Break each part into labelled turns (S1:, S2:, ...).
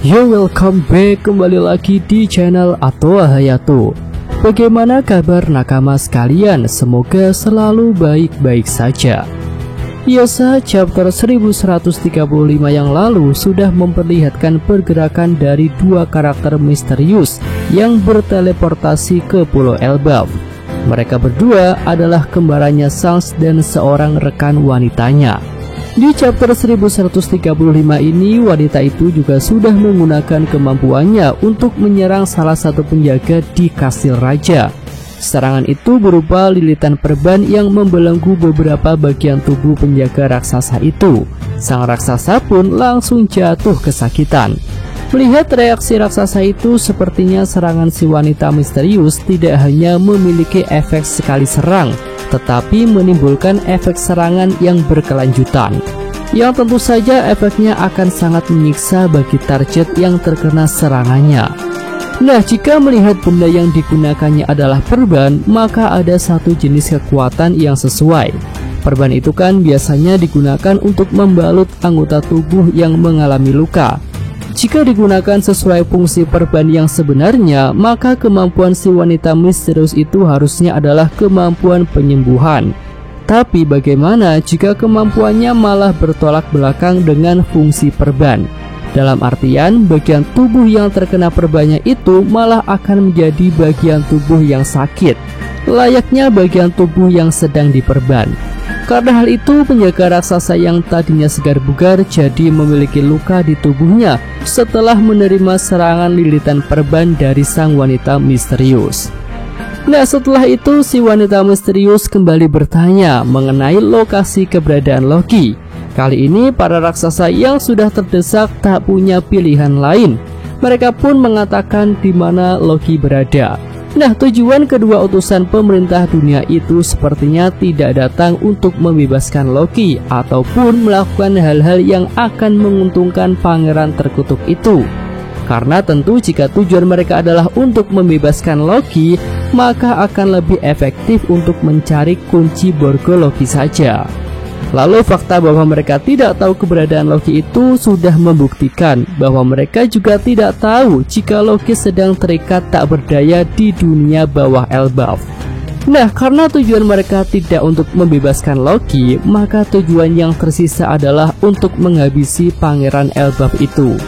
S1: Yo, welcome back kembali lagi di channel Atoa Hayato. Bagaimana kabar nakama sekalian? Semoga selalu baik-baik saja. Yosa chapter 1135 yang lalu sudah memperlihatkan pergerakan dari dua karakter misterius yang berteleportasi ke Pulau Elbaf. Mereka berdua adalah kembarannya Sans dan seorang rekan wanitanya. Di chapter 1135 ini, wanita itu juga sudah menggunakan kemampuannya untuk menyerang salah satu penjaga di kastil raja. Serangan itu berupa lilitan perban yang membelenggu beberapa bagian tubuh penjaga raksasa itu. Sang raksasa pun langsung jatuh kesakitan. Melihat reaksi raksasa itu, sepertinya serangan si wanita misterius tidak hanya memiliki efek sekali serang, tetapi menimbulkan efek serangan yang berkelanjutan, yang tentu saja efeknya akan sangat menyiksa bagi target yang terkena serangannya. Nah, jika melihat benda yang digunakannya adalah perban, maka ada satu jenis kekuatan yang sesuai. Perban itu kan biasanya digunakan untuk membalut anggota tubuh yang mengalami luka. Jika digunakan sesuai fungsi perban yang sebenarnya, maka kemampuan si wanita misterius itu harusnya adalah kemampuan penyembuhan. Tapi bagaimana jika kemampuannya malah bertolak belakang dengan fungsi perban? Dalam artian, bagian tubuh yang terkena perbannya itu malah akan menjadi bagian tubuh yang sakit, layaknya bagian tubuh yang sedang diperban. Karena hal itu, penjaga raksasa yang tadinya segar bugar jadi memiliki luka di tubuhnya setelah menerima serangan lilitan perban dari sang wanita misterius. Nah, setelah itu si wanita misterius kembali bertanya mengenai lokasi keberadaan Loki. Kali ini para raksasa yang sudah terdesak tak punya pilihan lain. Mereka pun mengatakan di mana Loki berada. Nah, tujuan kedua utusan pemerintah dunia itu sepertinya tidak datang untuk membebaskan Loki ataupun melakukan hal-hal yang akan menguntungkan pangeran terkutuk itu. Karena tentu jika tujuan mereka adalah untuk membebaskan Loki, maka akan lebih efektif untuk mencari kunci Borgo Loki saja. Lalu fakta bahwa mereka tidak tahu keberadaan Loki itu sudah membuktikan bahwa mereka juga tidak tahu jika Loki sedang terikat tak berdaya di dunia bawah Elbaf. Nah, karena tujuan mereka tidak untuk membebaskan Loki, maka tujuan yang tersisa adalah untuk menghabisi pangeran Elbaf itu.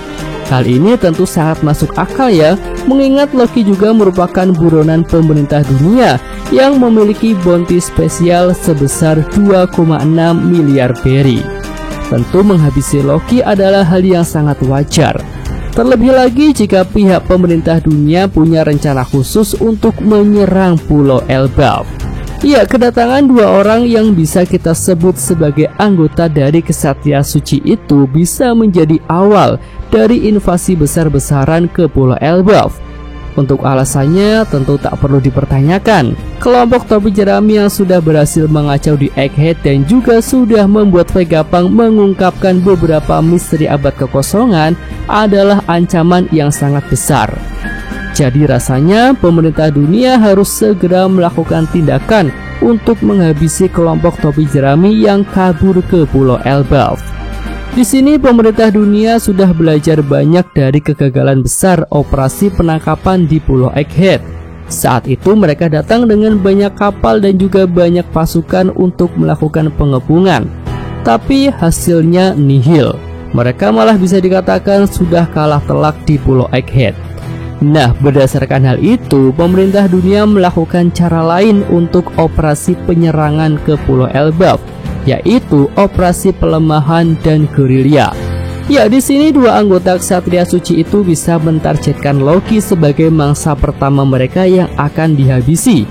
S1: Hal ini tentu sangat masuk akal ya, mengingat Loki juga merupakan buronan pemerintah dunia yang memiliki bounty spesial sebesar 2,6 miliar berry. Tentu menghabisi Loki adalah hal yang sangat wajar. Terlebih lagi jika pihak pemerintah dunia punya rencana khusus untuk menyerang Pulau Elbaf. Ya, kedatangan dua orang yang bisa kita sebut sebagai anggota dari Kesatria Suci itu bisa menjadi awal dari invasi besar-besaran ke Pulau Elbaf. Untuk alasannya tentu tak perlu dipertanyakan. Kelompok topi jerami yang sudah berhasil mengacau di Egghead dan juga sudah membuat Vegapunk mengungkapkan beberapa misteri abad kekosongan adalah ancaman yang sangat besar. Jadi rasanya pemerintah dunia harus segera melakukan tindakan untuk menghabisi kelompok topi jerami yang kabur ke Pulau Elbaf. Di sini pemerintah dunia sudah belajar banyak dari kegagalan besar operasi penangkapan di Pulau Egghead. Saat itu mereka datang dengan banyak kapal dan juga banyak pasukan untuk melakukan pengepungan. Tapi hasilnya nihil. Mereka malah bisa dikatakan sudah kalah telak di Pulau Egghead. Nah, berdasarkan hal itu, pemerintah dunia melakukan cara lain untuk operasi penyerangan ke Pulau Elbaf, yaitu operasi pelemahan dan gerilya. Ya, di sini dua anggota Ksatria Suci itu bisa mentargetkan Loki sebagai mangsa pertama mereka yang akan dihabisi.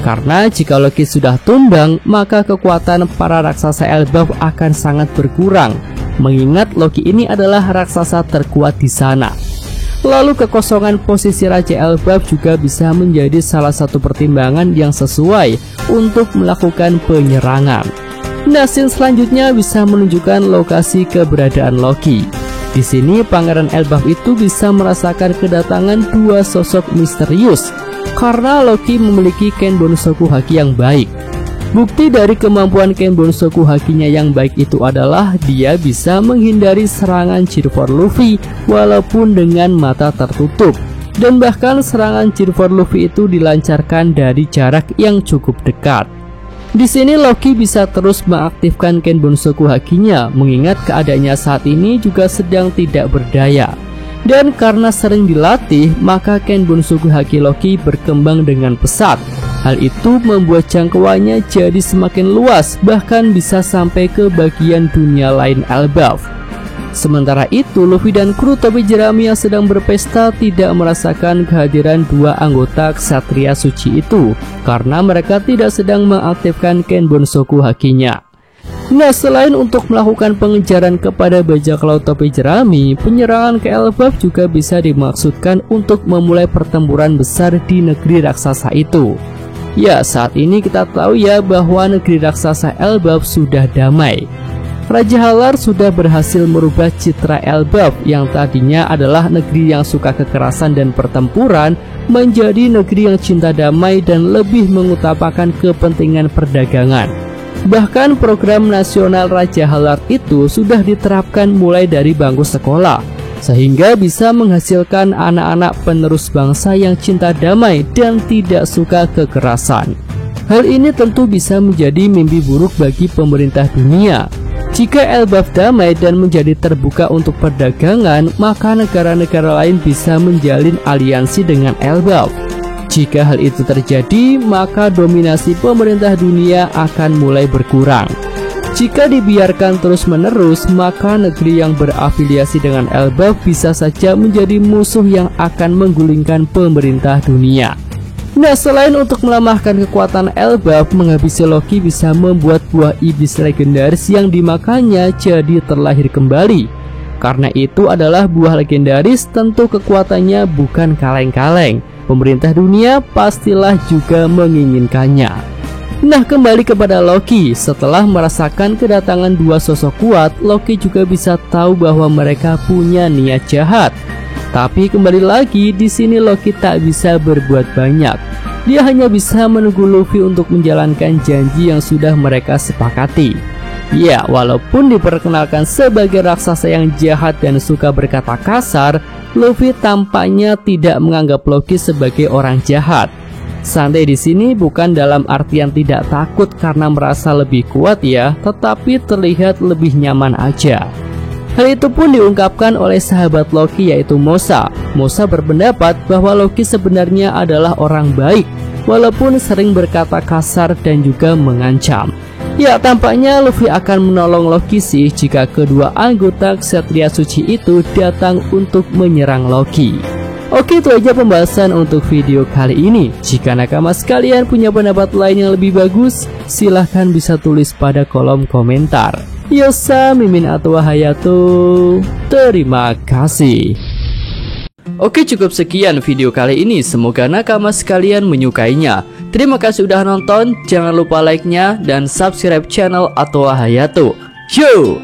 S1: Karena jika Loki sudah tumbang, maka kekuatan para raksasa Elbaf akan sangat berkurang, mengingat Loki ini adalah raksasa terkuat di sana. Lalu kekosongan posisi Raja Elbaf juga bisa menjadi salah satu pertimbangan yang sesuai untuk melakukan penyerangan. Nah, scene selanjutnya bisa menunjukkan lokasi keberadaan Loki. Di sini Pangeran Elbaf itu bisa merasakan kedatangan dua sosok misterius karena Loki memiliki Ken Bonsoku Haki yang baik. Bukti dari kemampuan Ken Bonsoku Hakinya yang baik itu adalah dia bisa menghindari serangan Cheer for Luffy walaupun dengan mata tertutup. Dan bahkan serangan Cheer for Luffy itu dilancarkan dari jarak yang cukup dekat. Di sini Loki bisa terus mengaktifkan Ken Bonsoku Hakinya mengingat keadaannya saat ini juga sedang tidak berdaya. Dan karena sering dilatih, maka Ken Bonsoku Haki Loki berkembang dengan pesat. Hal itu membuat jangkauannya jadi semakin luas, bahkan bisa sampai ke bagian dunia lain Elbaf. Sementara itu, Luffy dan kru topi jerami yang sedang berpesta tidak merasakan kehadiran dua anggota Ksatria Suci itu, karena mereka tidak sedang mengaktifkan Ken Bonsoku Hakinya. Nah, selain untuk melakukan pengejaran kepada bajak laut topi jerami, penyerangan ke Elbaf juga bisa dimaksudkan untuk memulai pertempuran besar di negeri raksasa itu. Ya, saat ini kita tahu ya bahwa negeri raksasa Elbaf sudah damai. Raja Halar sudah berhasil merubah citra Elbaf yang tadinya adalah negeri yang suka kekerasan dan pertempuran menjadi negeri yang cinta damai dan lebih mengutamakan kepentingan perdagangan. Bahkan program nasional Raja Halar itu sudah diterapkan mulai dari bangku sekolah, sehingga bisa menghasilkan anak-anak penerus bangsa yang cinta damai dan tidak suka kekerasan. Hal ini tentu bisa menjadi mimpi buruk bagi pemerintah dunia. Jika Elbaf damai dan menjadi terbuka untuk perdagangan, maka negara-negara lain bisa menjalin aliansi dengan Elbaf. Jika hal itu terjadi, maka dominasi pemerintah dunia akan mulai berkurang. Jika dibiarkan terus-menerus, maka negeri yang berafiliasi dengan Elbaf bisa saja menjadi musuh yang akan menggulingkan pemerintah dunia. Nah, selain untuk melemahkan kekuatan Elbaf, menghabisi Loki bisa membuat buah iblis legendaris yang dimakannya jadi terlahir kembali. Karena itu adalah buah legendaris, tentu kekuatannya bukan kaleng-kaleng. Pemerintah dunia pastilah juga menginginkannya. Nah, kembali kepada Loki. Setelah merasakan kedatangan dua sosok kuat, Loki juga bisa tahu bahwa mereka punya niat jahat. Tapi kembali lagi, di sini Loki tak bisa berbuat banyak. Dia hanya bisa menunggu Luffy untuk menjalankan janji yang sudah mereka sepakati. Ya, walaupun diperkenalkan sebagai raksasa yang jahat dan suka berkata kasar, Luffy tampaknya tidak menganggap Loki sebagai orang jahat. Santai di sini bukan dalam artian tidak takut karena merasa lebih kuat ya, tetapi terlihat lebih nyaman aja. Hal itu pun diungkapkan oleh sahabat Loki yaitu Mosa. Mosa berpendapat bahwa Loki sebenarnya adalah orang baik, walaupun sering berkata kasar dan juga mengancam. Ya, tampaknya Luffy akan menolong Loki sih jika kedua anggota Ksatria Suci itu datang untuk menyerang Loki. Oke, itu aja pembahasan untuk video kali ini. Jika nakama sekalian punya pendapat lain yang lebih bagus, silahkan bisa tulis pada kolom komentar. Yosa Mimin Atwa Hayato. Terima kasih. Oke, cukup sekian video kali ini. Semoga nakama sekalian menyukainya. Terima kasih udah nonton. Jangan lupa like-nya dan subscribe channel Atwa Hayato. Yo!